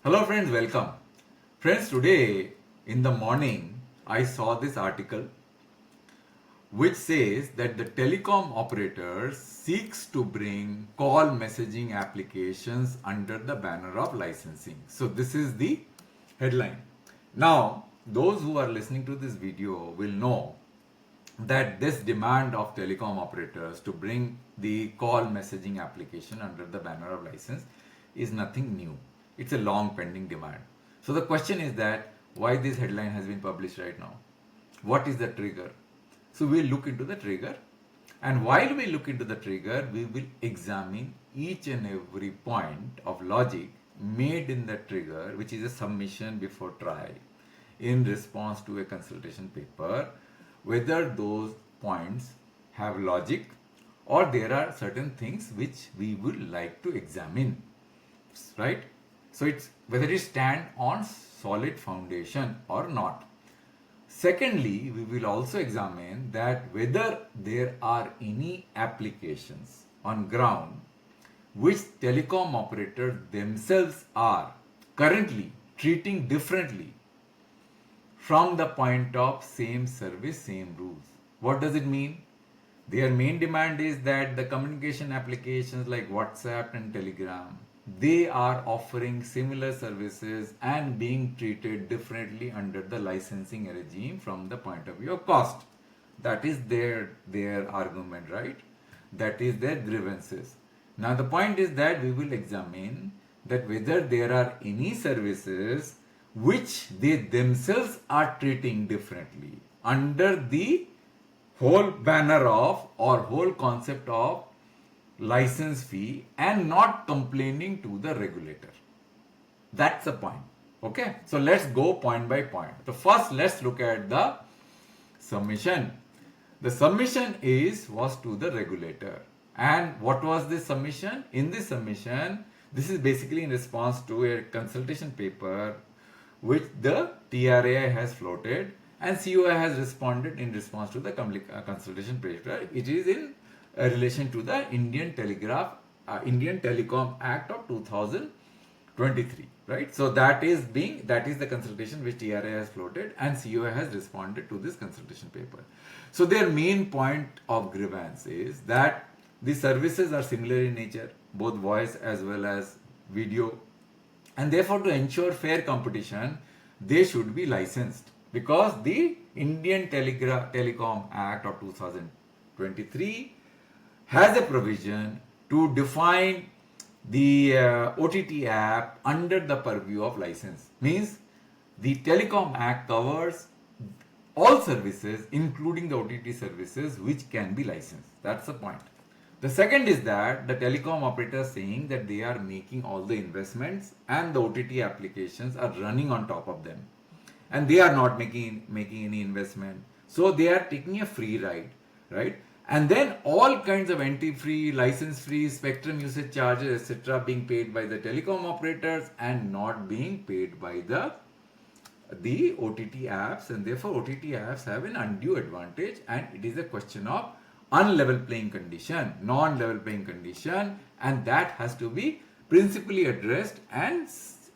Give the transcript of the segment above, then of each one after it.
Hello friends, welcome. Friends, today in the morning I saw this article which says that the telecom operator seeks to bring call messaging applications under the banner of licensing. So this is the headline. Now, those who are listening to this video will know that this demand of telecom operators to bring the call messaging application under the banner of license is nothing new. It's a long pending demand. So the question is that why this headline has been published right now? What is the trigger? So we'll look into the trigger, and while we look into the trigger, we will examine each and every point of logic made in the trigger, which is a submission before TRAI in response to a consultation paper, whether those points have logic or there are certain things which we would like to examine, right? So it's whether it stand on solid foundation or not. Secondly, we will also examine that whether there are any applications on ground which telecom operators themselves are currently treating differently from the point of same service, same rules. What does it mean? Their main demand is that the communication applications like WhatsApp and Telegram, they are offering similar services and being treated differently under the licensing regime from the point of view of cost. That is their argument, right? That is their grievances. Now the point is that we will examine that whether there are any services which they themselves are treating differently under the whole banner of or whole concept of license fee and not complaining to the regulator. That's the point. Okay, so let's go point by point. So first let's look at the submission. The submission was to the regulator. And what was this submission? In this submission, this is basically in response to a consultation paper which the TRAI has floated and COI has responded in response to the consultation paper. It is in relation to the Indian Telecom Act of 2023, right? So that is the consultation which TRAI has floated and COI has responded to this consultation paper. So their main point of grievance is that the services are similar in nature, both voice as well as video, and therefore to ensure fair competition they should be licensed because the Indian Telecom Act of 2023 has a provision to define the OTT app under the purview of license. Means the Telecom Act covers all services including the OTT services which can be licensed. That's the point. The second is that the telecom operators saying that they are making all the investments and the OTT applications are running on top of them and they are not making any investment. So they are taking a free ride, right? And then all kinds of anti-free, license-free, spectrum usage charges, etc. being paid by the telecom operators and not being paid by the OTT apps, and therefore OTT apps have an undue advantage, and it is a question of unlevel playing condition, non-level playing condition, and that has to be principally addressed, and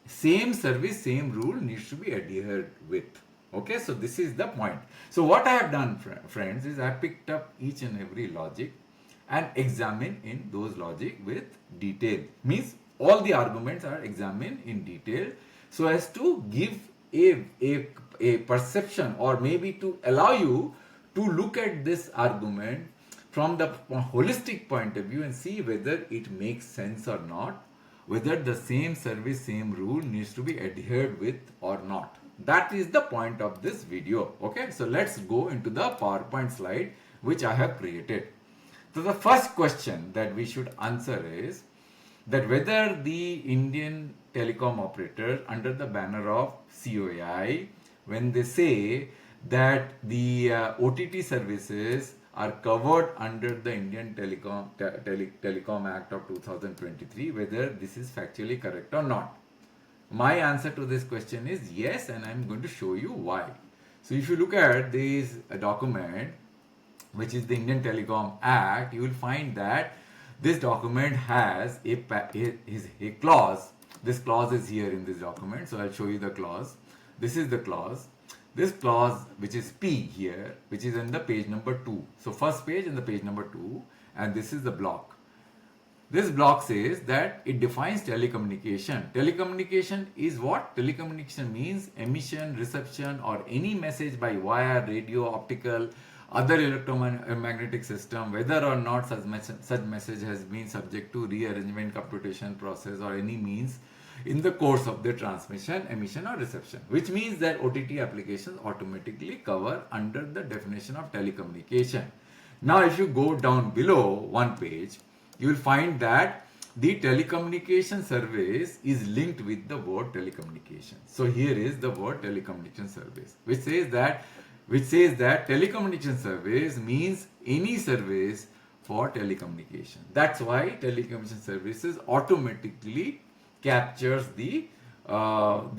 same service, same rule needs to be adhered with. Okay, so this is the point. So what I have done, friends, is I picked up each and every logic and examined in those logic with detail. Means all the arguments are examined in detail so as to give a perception, or maybe to allow you to look at this argument from the holistic point of view and see whether it makes sense or not, whether the same service, same rule needs to be adhered with or not. That is the point of this video. Okay, so let's go into the PowerPoint slide which I have created. So the first question that we should answer is that whether the Indian telecom operator under the banner of COI, when they say that the OTT services are covered under the Indian Telecom Act of 2023, whether this is factually correct or not. My answer to this question is yes, and I'm going to show you why. So if you look at this document, which is the Indian Telecom Act, you will find that this document has a clause This clause is here in this document, so I'll show you the clause. This is the clause. This clause, which is P here, which is in the page number 2. So first page and the page number 2, and this is the block. This block says that it defines telecommunication. Telecommunication is what? Telecommunication means emission, reception, or any message by wire, radio, optical, other electromagnetic system, whether or not such message has been subject to rearrangement, computation process, or any means in the course of the transmission, emission, or reception, which means that OTT applications automatically cover under the definition of telecommunication. Now, if you go down below one page, you will find that the telecommunication service is linked with the word telecommunication. So here is the word telecommunication service, which says that telecommunication service means any service for telecommunication. That's why telecommunication services automatically captures the term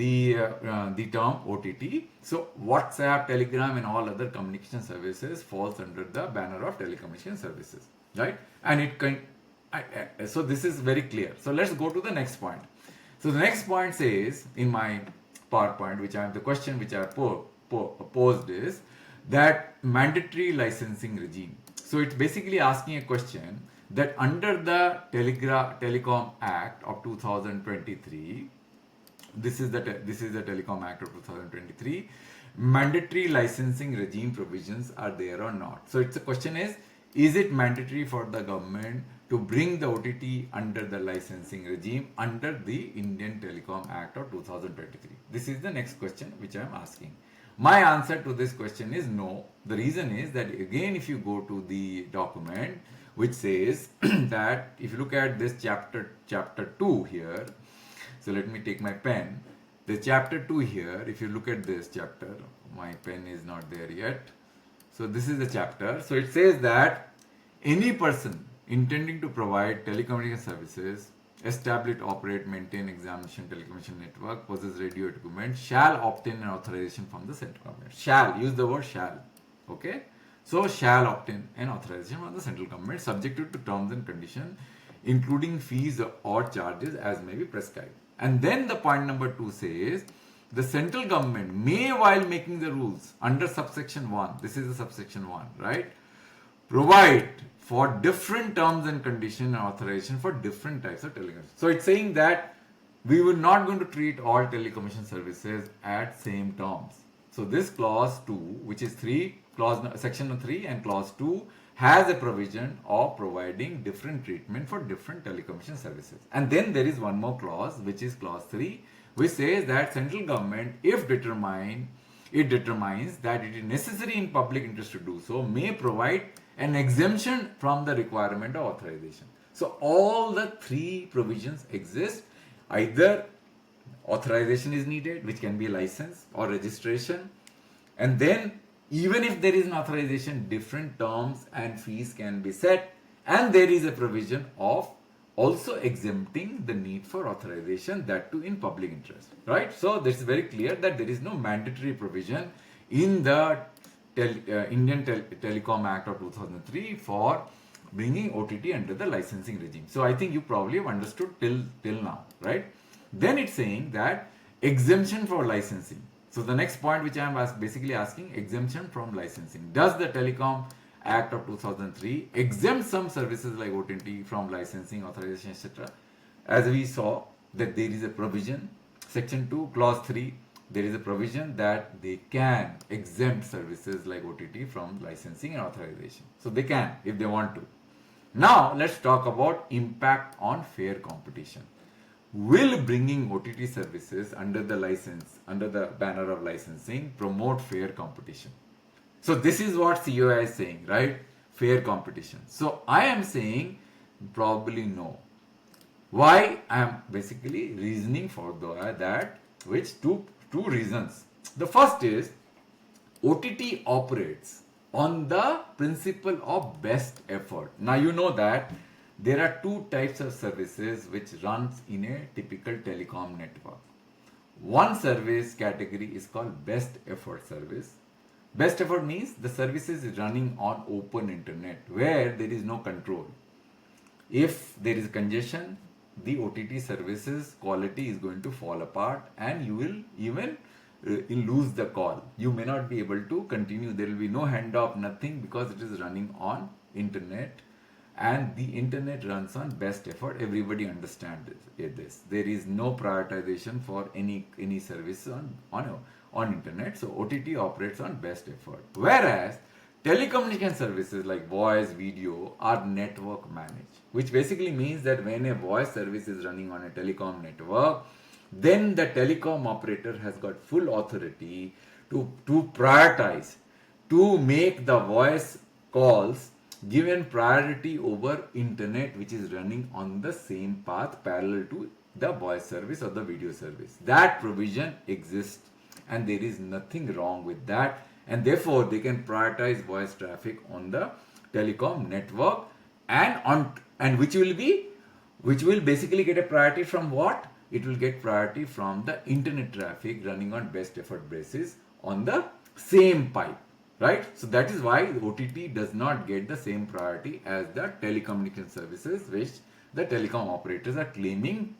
OTT. So WhatsApp, Telegram, and all other communication services falls under the banner of telecommunication services, right? And it can. So this is very clear. So let's go to the next point. So the next point says in my PowerPoint, the question which I posed is that mandatory licensing regime. So it's basically asking a question that under the Telecom Act of 2023, this is the Telecom Act of 2023, mandatory licensing regime provisions are there or not. So it's a question is it mandatory for the government to bring the OTT under the licensing regime under the Indian Telecom Act of 2023? This is the next question which I am asking. My answer to this question is no. The reason is that again, if you go to the document which says that if you look at this chapter 2 here, so let me take my pen. The chapter 2 here, if you look at this chapter, my pen is not there yet. So this is the chapter. So it says that any person intending to provide telecommunication services, establish, operate, maintain, examination telecommunication network, possess radio equipment, shall obtain an authorization from the central government. Shall, use the word shall. Okay? So shall obtain an authorization from the central government subject to terms and conditions, including fees or charges as may be prescribed. And then the point number 2 says, the central government may, while making the rules under subsection 1, this is the subsection 1, right, provide for different terms and conditions and authorization for different types of telecommunications. So it's saying that we were not going to treat all telecommunication services at same terms. So this clause 2, which is section 3 and clause 2, has a provision of providing different treatment for different telecommunication services. And then there is one more clause, which is clause 3, which says that central government, if determines that it is necessary in public interest to do so, may provide an exemption from the requirement of authorization. So all the 3 provisions exist. Either authorization is needed, which can be license or registration, and then even if there is an authorization, different terms and fees can be set, and there is a provision of also exempting the need for authorization, that too in public interest, right? So this is very clear that there is no mandatory provision in the Indian Telecom Act of 2003 for bringing OTT under the licensing regime. So I think you probably have understood till now, right? Then it's saying that exemption for licensing. So the next point which I am basically asking, exemption from licensing. Does the Telecom Act of 2003 exempt some services like OTT from licensing, authorization, etc.? As we saw that there is a provision, section 2, clause 3, there is a provision that they can exempt services like OTT from licensing and authorization. So they can if they want to. Now let's talk about impact on fair competition. Will bringing OTT services under the banner of licensing promote fair competition? So this is what COI is saying, right? Fair competition. So I am saying probably no. Why? I am basically reasoning for that, which two reasons. The first is OTT operates on the principle of best effort. Now you know that there are 2 types of services which runs in a typical telecom network. One service category is called best effort service. Best effort means the service is running on open internet where there is no control. If there is congestion, the OTT services quality is going to fall apart, and you will even lose the call. You may not be able to continue. There will be no handoff, nothing, because it is running on internet, and the internet runs on best effort. Everybody understands this. There is no prioritization for any service on internet. So OTT operates on best effort. Whereas telecommunication services like voice, video are network managed, which basically means that when a voice service is running on a telecom network, then the telecom operator has got full authority to prioritize, to make the voice calls given priority over internet, which is running on the same path parallel to the voice service or the video service. That provision exists, and there is nothing wrong with that, and therefore they can prioritize voice traffic on the telecom network, and which will basically get a priority from what? It will get priority from the internet traffic running on best effort basis on the same pipe, right? So that is why OTT does not get the same priority as the telecommunication services, which the telecom operators are claiming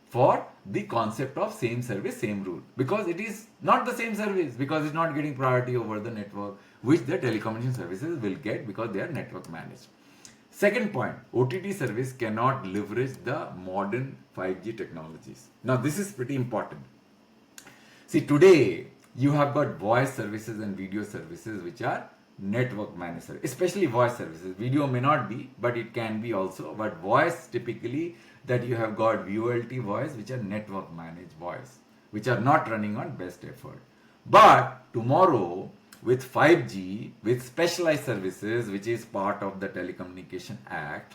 for the concept of same service, same rule, because it is not the same service, because it's not getting priority over the network, which the telecommunication services will get because they are network managed. Second point, OTT service cannot leverage the modern 5G technologies. Now this is pretty important. See, today you have got voice services and video services which are network managed, especially voice services. Video may not be, but it can be also. But voice, typically that you have got VoLT voice, which are network managed voice, which are not running on best effort. But tomorrow with 5G, with specialized services, which is part of the Telecommunication Act,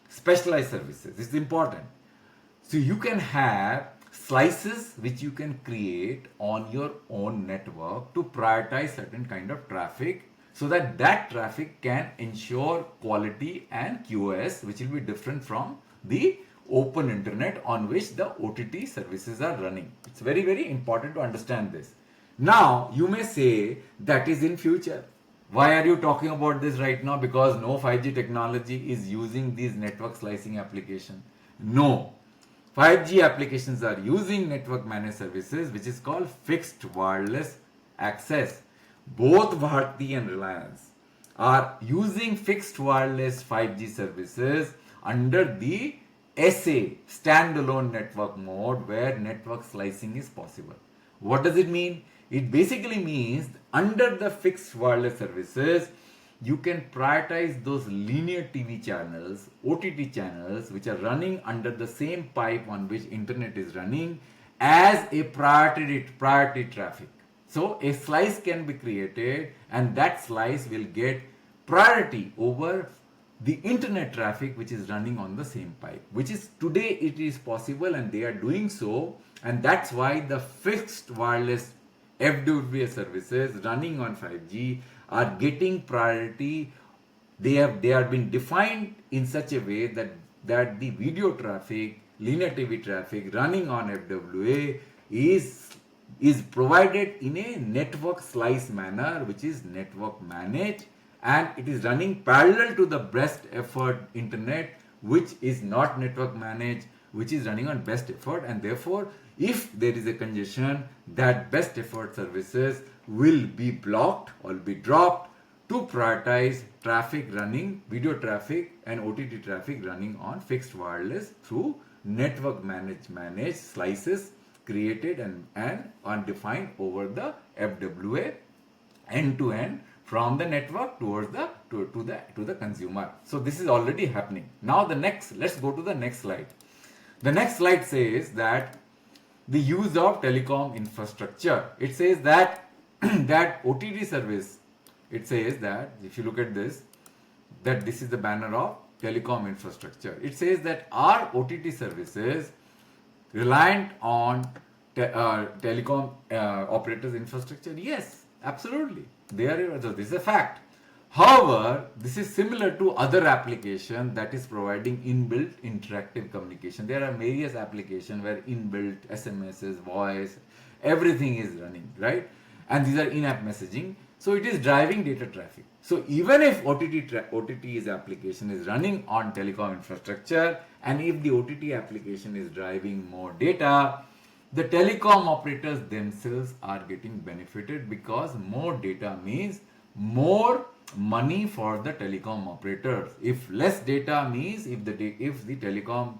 specialized services is important. So you can have slices which you can create on your own network to prioritize certain kind of traffic, so that that traffic can ensure quality and QoS, which will be different from the open internet on which the OTT services are running. It's very, very important to understand this. Now you may say that is in future. Why are you talking about this right now? Because no 5G technology is using these network slicing applications. No. 5G applications are using network managed services, which is called fixed wireless access. Both Bharti and Reliance are using fixed wireless 5G services under the SA, standalone network mode, where network slicing is possible. What does it mean? It basically means under the fixed wireless services, you can prioritize those linear TV channels, OTT channels, which are running under the same pipe on which internet is running, as a priority traffic. So a slice can be created, and that slice will get priority over the internet traffic which is running on the same pipe, which is today it is possible, and they are doing so, and that's why the fixed wireless FWA services running on 5G are getting priority. They have been defined in such a way that the video traffic, linear TV traffic running on FWA is provided in a network slice manner, which is network managed, and it is running parallel to the best effort internet, which is not network managed, which is running on best effort. And therefore, if there is a congestion, that best effort services will be blocked or be dropped to prioritize traffic running, video traffic and OTT traffic running on fixed wireless through network managed slices created and undefined over the FWA end to end from the network towards the to the consumer. So this is already happening. Now let's go to the next slide. The next slide says that the use of telecom infrastructure. It says that that OTT service, it says that if you look at this, that this is the banner of telecom infrastructure. It says that our OTT services reliant on telecom operators infrastructure. Yes, absolutely. This is a fact. However, this is similar to other applications that is providing inbuilt interactive communication. There are various applications where inbuilt SMSs, voice, everything is running, right? And these are in-app messaging. So it is driving data traffic. So even if OTT's application is running on telecom infrastructure, and if the OTT application is driving more data, the telecom operators themselves are getting benefited, because more data means more money for the telecom operators. If less data means if the telecom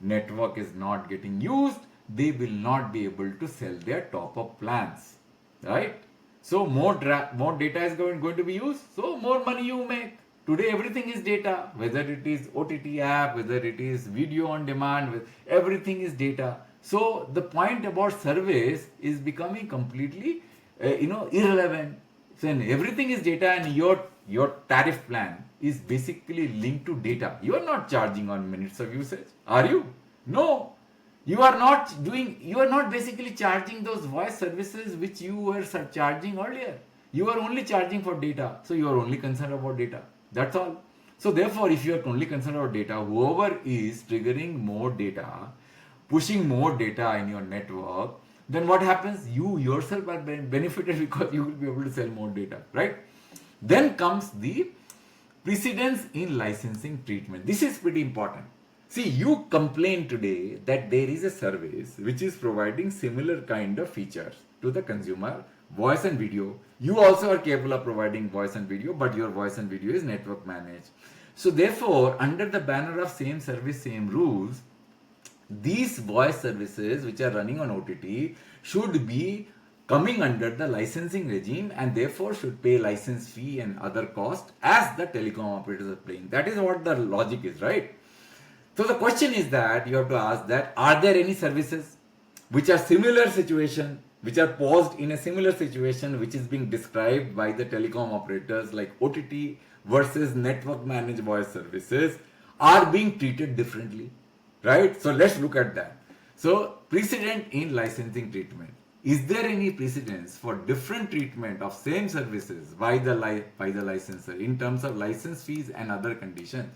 network is not getting used, they will not be able to sell their top-up plans, right? So more data is going to be used, so more money you make. Today everything is data, whether it is OTT app, whether it is video on demand, everything is data. So the point about service is becoming completely irrelevant. So everything is data, and your tariff plan is basically linked to data. You are not charging on minutes of usage, are you? No. You are not basically charging those voice services which you were charging earlier. You are only charging for data. So you are only concerned about data. That's all. So therefore, if you are only concerned about data, whoever is triggering more data, pushing more data in your network, then what happens? You yourself are benefited, because you will be able to sell more data, right? Then comes the precedence in licensing treatment. This is pretty important. See, you complain today that there is a service which is providing similar kind of features to the consumer, voice and video. You also are capable of providing voice and video, but your voice and video is network managed. So therefore, under the banner of same service, same rules, these voice services which are running on OTT should be coming under the licensing regime, and therefore should pay license fee and other cost as the telecom operators are paying. That is what the logic is, right? So the question is that you have to ask that, are there any services which are similar situation, which are posed in a similar situation which is being described by the telecom operators, like OTT versus network managed voice services, are being treated differently, right? So let's look at that. So precedent in licensing treatment. Is there any precedence for different treatment of same services by the licensor in terms of license fees and other conditions?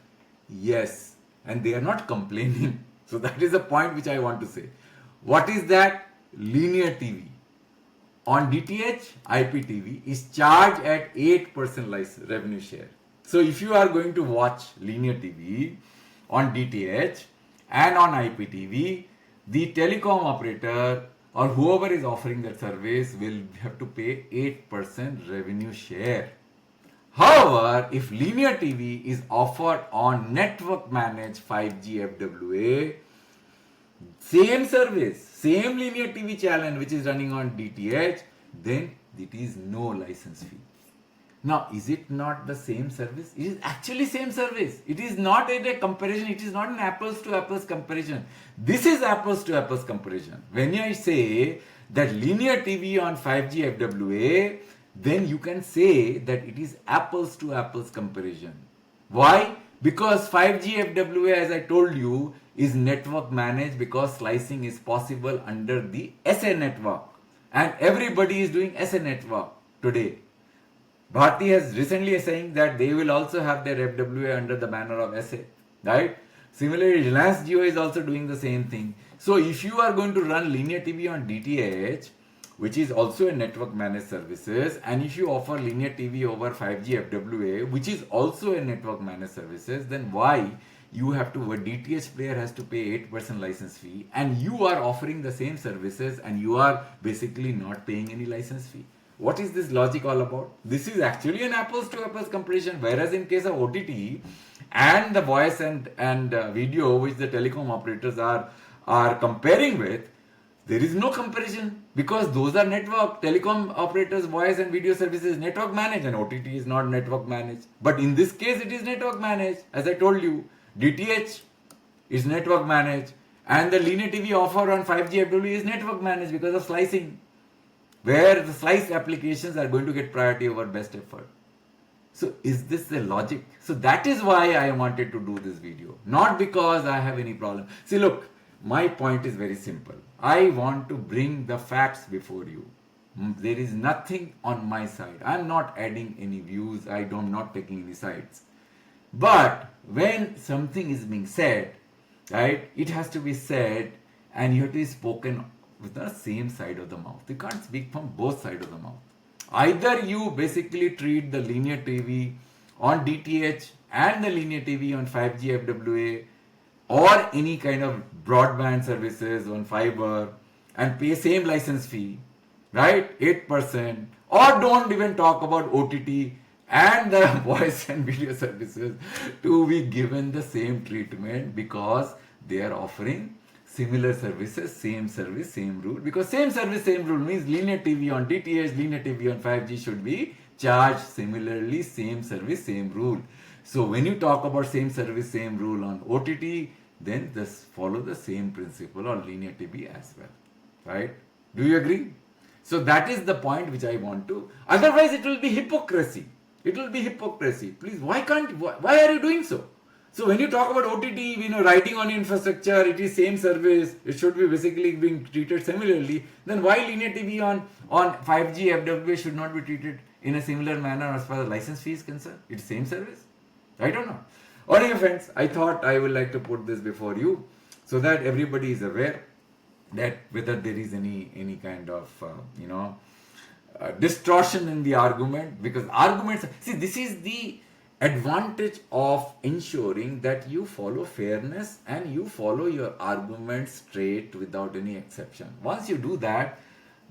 Yes. And they are not complaining. So that is the point which I want to say. What is that? Linear TV on DTH, IPTV is charged at 8% revenue share. So if you are going to watch linear TV on DTH and on IPTV, the telecom operator or whoever is offering that service will have to pay 8% revenue share. However, if linear TV is offered on network managed 5G FWA, same service, same linear TV channel which is running on DTH, then it is no license fee. Now, is it not the same service? It is actually same service. It is not a comparison. It is not an apples to apples comparison. This is apples to apples comparison. When I say that linear TV on 5G FWA, then you can say that it is apples to apples comparison. Why? Because 5G FWA, as I told you, is network managed, because slicing is possible under the SA network. And everybody is doing SA network today. Bharti has recently saying that they will also have their FWA under the banner of SA, right? Similarly, Reliance Jio is also doing the same thing. So if you are going to run linear TV on DTH, which is also a network managed services, and if you offer linear TV over 5G FWA, which is also a network managed services, then why you have to, a DTH player has to pay 8% license fee, and you are offering the same services and you are basically not paying any license fee? What is this logic all about? This is actually an apples to apples comparison, whereas in case of OTT and the voice and video which the telecom operators are comparing with, there is no comparison, because those are network. Telecom operators voice and video services network managed, and OTT is not network managed. But in this case it is network managed. As I told you, DTH is network managed, and the linear TV offer on 5G FWA is network managed because of slicing, where the sliced applications are going to get priority over best effort. So is this the logic? So that is why I wanted to do this video, not because I have any problem. See, look, my point is very simple. I want to bring the facts before you. There is nothing on my side. I am not adding any views. I am not taking any sides. But when something is being said, right, it has to be said, and you have to be spoken with the same side of the mouth. You can't speak from both sides of the mouth. Either you basically treat the linear TV on DTH and the linear TV on 5G FWA or any kind of broadband services on fiber and pay same license fee, right? 8%, or don't even talk about OTT and the voice and video services to be given the same treatment because they are offering similar services, same service, same rule. Because same service, same rule means linear TV on DTH, linear TV on 5G should be charged similarly, same service, same rule. So when you talk about same service, same rule on OTT, then this follow the same principle on linear TV as well, right? Do you agree? So that is the point which I want to. Otherwise, it will be hypocrisy. It will be hypocrisy. Please, why are you doing so? So when you talk about OTT, writing on infrastructure, it is same service. It should be basically being treated similarly. Then why linear TV on 5G FWA should not be treated in a similar manner as far as license fee is concerned? It's same service. I don't know. Alright, friends, I thought I would like to put this before you so that everybody is aware that whether there is any kind of distortion in the argument, because arguments, see, this is the advantage of ensuring that you follow fairness and you follow your arguments straight without any exception. Once you do that,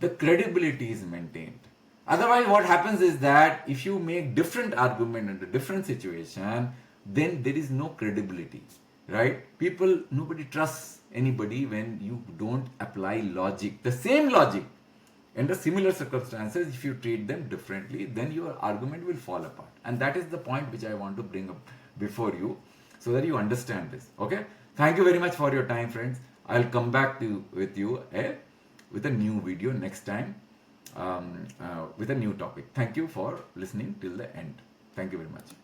the credibility is maintained. Otherwise, what happens is that if you make different argument in a different situation, then there is no credibility, right? Nobody trusts anybody when you don't apply logic, the same logic. Under similar circumstances, if you treat them differently, then your argument will fall apart. And that is the point which I want to bring up before you so that you understand this. Okay? Thank you very much for your time, friends. I'll come back with you with a new video next time with a new topic. Thank you for listening till the end. Thank you very much.